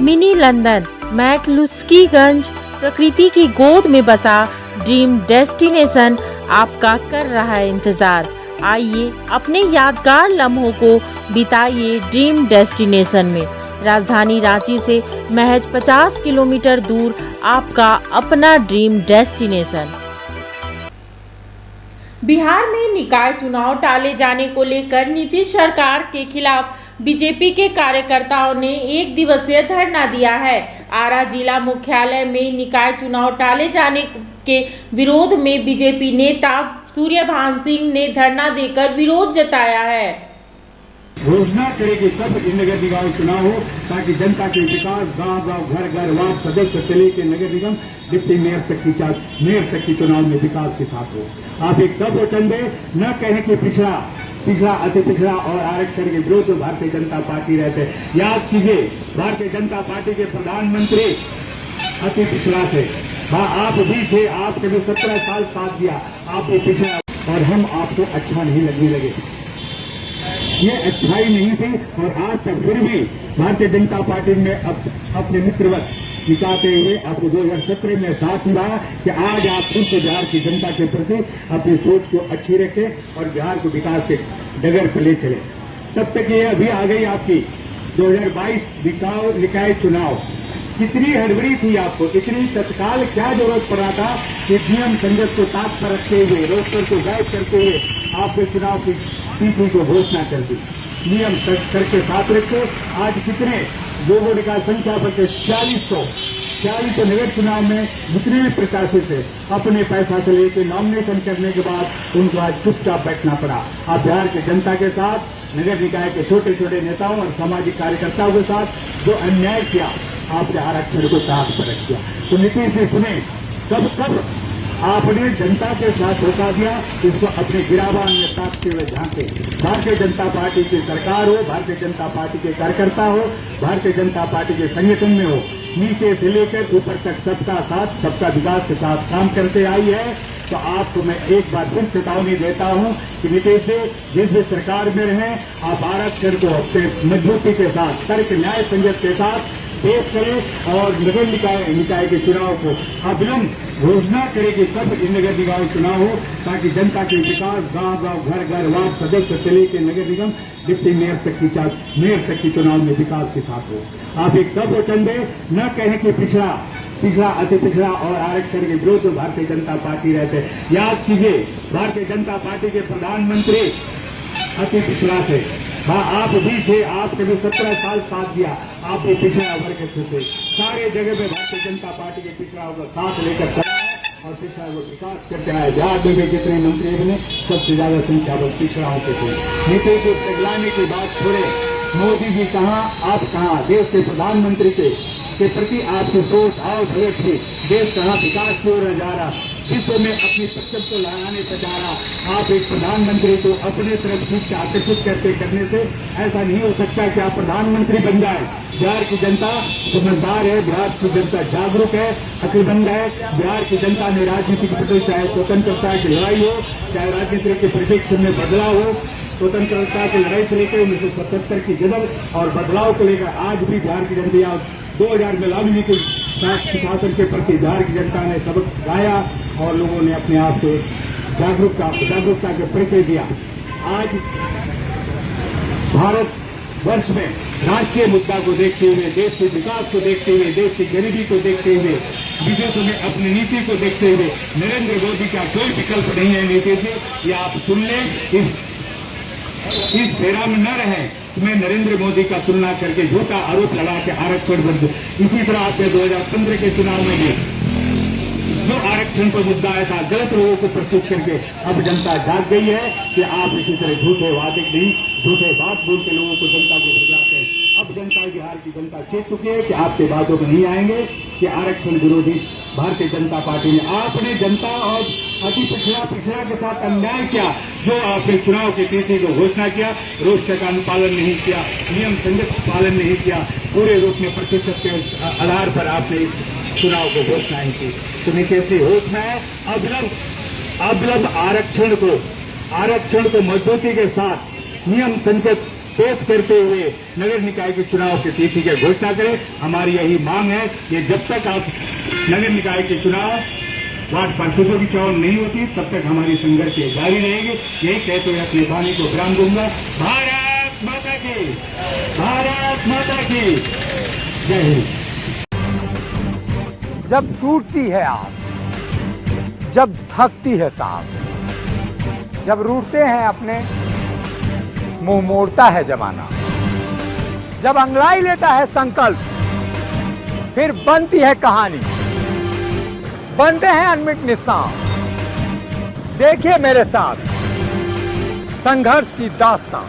Mini London McCluskieganj प्रकृति की गोद में बसा ड्रीम डेस्टिनेशन आपका कर रहा है इंतजार। आइए अपने यादगार लम्हों को बिताइए ड्रीम डेस्टिनेशन में। राजधानी रांची से महज 50 किलोमीटर दूर आपका अपना ड्रीम डेस्टिनेशन। बिहार में निकाय चुनाव टाले जाने को लेकर नीतीश सरकार के खिलाफ बीजेपी के कार्यकर्ताओं ने एक दिवसीय धरना दिया है। आरा जिला मुख्यालय में निकाय चुनाव टाले जाने के विरोध में बीजेपी नेता सूर्यभान सिंह ने धरना देकर विरोध जताया है। घोषणा करेगी तब नगर निगम चुनाव हो ताकि जनता के विकास गांव-गांव, घर-घर, वार्ड सदस्य से लेकर नगर निगम डिप्टी मेयर तक की चुनाव में विकास के साथ हो। आप एक तब वचन दे, न कहें कि पिछड़ा अति पिछड़ा और आरक्षण के विरोध में भारतीय जनता पार्टी रहते। याद कीजिए, भारतीय जनता पार्टी के प्रधानमंत्री अति पिछड़ा थे, आप भी थे, आपके भी 17 साल साथ दिया, आप भी पिछड़ा और हम आपको अच्छा नहीं लगने लगे। ये अच्छाई नहीं थी और आज तक फिर भी भारतीय जनता पार्टी में अपने मित्रवत दिखाते हुए आपको 2017 में साथ मिला कि आज आप फिर से बिहार की जनता के प्रति अपनी सोच को अच्छी रखें और बिहार को विकास के डगर पर ले चले। तब तक ये अभी आ गई आपकी 2022 निकाय चुनाव। कितनी हड़बड़ी थी आपको, इतनी तत्काल क्या जरूरत पड़ा था कि नियम संगत को ताक पर रखते हुए, रोस्टर को गायब करते हुए आपके चुनाव की तिथि को घोषणा कर दी। नियम करके साथ रखे। आज कितने लोगों ने कहा संख्या बढ़ के 46 नगर चुनाव में जितने भी प्रत्याशी थे अपने पैसा से लेकर नॉमिनेशन करने के बाद उनको आज चुपचाप बैठना पड़ा। आप बिहार की जनता के साथ, नगर निकाय के छोटे छोटे नेताओं और सामाजिक कार्यकर्ताओं के साथ जो अन्याय किया, आपने आरक्षण को ताक पर रख दिया। तो नीतीश जी सुने, कब आपने जनता के साथ धोखा दिया, इसको अपने गिरावान में ताकते हुए झांके। भारतीय जनता पार्टी की सरकार हो, भारतीय जनता पार्टी के कार्यकर्ता हो, भारतीय जनता पार्टी के संगठन में हो, नीचे से लेकर ऊपर तक सबका साथ, सबका विकास के साथ काम करते आई है। तो आपको मैं एक बार फिर चेतावनी देता हूं कि नीतीश जी जिस भी सरकार में रहें, आप आरक्षण को अपने मजबूती के साथ, तर्क न्याय संगत के साथ पेश करें और नगर निकाय के चुनाव को अविलंब घोषणा करेगी तब नगर निगम चुनाव हो ताकि जनता के विकास गांव-गांव, घर-घर, वार्ड सदस्य से लेकर नगर निगम डिप्टी मेयर तक की चुनाव में विकास के साथ हो। आप एक तब वचन दे, न कहें कि पिछड़ा अति पिछड़ा और आरक्षण के विरोध में भारतीय जनता पार्टी रहते। याद कीजिए, भारतीय जनता पार्टी के प्रधानमंत्री अति पिछड़ा थे, आप भी थे, आपके भी 17 साल साथ दिया, आप भी पिछड़ा वर्ग से थे। सारे जगह में भारतीय जनता पार्टी के पिछड़ाओं का साथ लेकर चला है और पिछड़ा को विकास करते आए। बिहार में जितने मंत्री बने सबसे ज्यादा संख्या वो पिछड़ाओं के थे। नीतीश को पगलाने की बात छोड़े, मोदी जी कहाँ, आप कहाँ, देश के प्रधानमंत्री के प्रति आपकी सोच और सोच थी। देश कहाँ विकास की ओर जा रहा, विश्व में अपनी सक्षम को लगाने पर जा रहा। आप एक प्रधानमंत्री को अपने तरफ खींच आकर्षित करने से ऐसा नहीं हो सकता कि आप प्रधानमंत्री बन जाए। बिहार की जनता समझदार है, बिहार की जनता जागरूक है, अक्लमंद है। बिहार की जनता ने राजनीति के प्रति, चाहे स्वतंत्रता की लड़ाई हो, चाहे राजनीति के परिप्रेक्ष्य में बदलाव हो, स्वतंत्रता की लड़ाई से लेकर 1977 की जदल और बदलाव को लेकर आज भी बिहार की जनता 2000 में लागू के शासन के प्रति बिहार की जनता ने सबक गाया और लोगों ने अपने आप से जागरूकता के परिचय दिया। आज भारत वर्ष में राष्ट्रीय मुद्दा को देखते हुए, देश के विकास को देखते हुए, देश की गरीबी को देखते हुए, विदेशों में अपनी नीति को देखते हुए नरेंद्र मोदी का कोई विकल्प नहीं है। नीतीश जी, ये आप सुन लें, इस फेरा में न रहें कि मैं नरेंद्र मोदी का तुलना करके झूठा आरोप लगा के आरक्षण बंद। इसी तरह आपने 2015 के चुनाव में भी जो आरक्षण पर मुद्दा आया था, गलत लोगों को प्रस्तुत करके अब जनता जाग गई है कि आप इसी तरह झूठे वादे नहीं, झूठे बात बोल के लोगों को, जनता को भुलाते हैं। अब जनता, बिहार की जनता चेत चुकी है कि आपके बातों में नहीं आएंगे कि आरक्षण विरोधी भारतीय जनता पार्टी ने, आपने जनता और अति पिछड़ा के साथ अन्याय किया। जो आपने चुनाव की तिथि को घोषणा किया, रोस्टर का अनुपालन नहीं किया, नियम संगत पालन नहीं किया, पूरे रूप में प्रतिशत के आधार पर आपने इस चुनाव को घोषणाएं की। तो नीतीश जी होश है, अविलंब आरक्षण को मजबूती के साथ, नियम संगत पेश करते हुए नगर निकाय के चुनाव की तिथि की घोषणा करें। हमारी यही मांग है कि जब तक आप नगर निकाय के चुनाव वार्ड पार्षदों की चुनाव नहीं होती तब तक हमारी संघर्ष जारी रहेगी। यही कहते हुए अपनी वाणी को विराम दूंगा। भारत माता की, भारत माता की जय हिंद। जब टूटती है आस, जब थकती है सांस, जब रूठते हैं अपने, मुंह मोड़ता है जमाना, जब अंगड़ाई लेता है संकल्प, फिर बनती है कहानी, बनते हैं अनमिट निशान। देखिए मेरे साथ संघर्ष की दास्तां।